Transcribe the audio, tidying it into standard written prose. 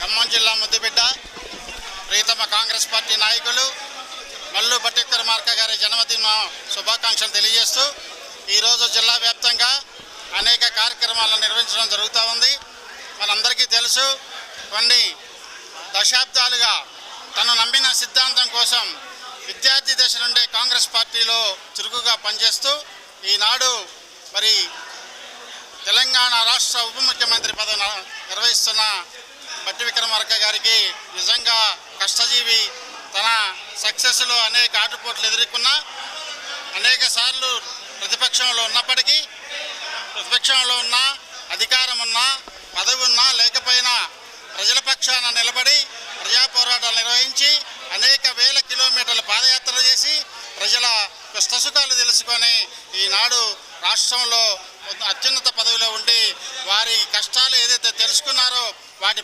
ఖమ్మం జిల్లా ముద్దుబిడ్డ ప్రీతమ కాంగ్రెస్ పార్టీ నాయకులు మల్లు భట్టి విక్రమార్క గారి జన్మదిన శుభాకాంక్షలు తెలియజేస్తూ ఈరోజు జిల్లా వ్యాప్తంగా అనేక కార్యక్రమాలను నిర్వహించడం జరుగుతూ ఉంది. మనందరికీ తెలుసు, కొన్ని దశాబ్దాలుగా తను నమ్మిన సిద్ధాంతం కోసం విద్యార్థి దశ నుండే కాంగ్రెస్ పార్టీలో చురుకుగా పనిచేస్తూ ఈనాడు మరి తెలంగాణ రాష్ట్ర ఉప ముఖ్యమంత్రి పదవి నిర్వహిస్తున్న భట్టి విక్రమార్క గారికి నిజంగా కష్టజీవి. తన సక్సెస్లో అనేక ఆటుపోట్లు ఎదుర్కొన్నా, అనేక సార్లు ప్రతిపక్షంలో ఉన్నప్పటికీ, ప్రతిపక్షంలో ఉన్న అధికారం ఉన్నా, పదవి ఉన్నా లేకపోయినా ప్రజల పక్షాన నిలబడి ప్రజా పోరాటాలు నిర్వహించి అనేక వేల కిలోమీటర్ల పాదయాత్ర చేసి ప్రజల కష్టసుఖాలు తెలుసుకొని ఈనాడు రాష్ట్రంలో అత్యున్నత పదవిలో ఉండి వారి కష్టాలు ఏదైతే తెలుసుకున్నారో వాటి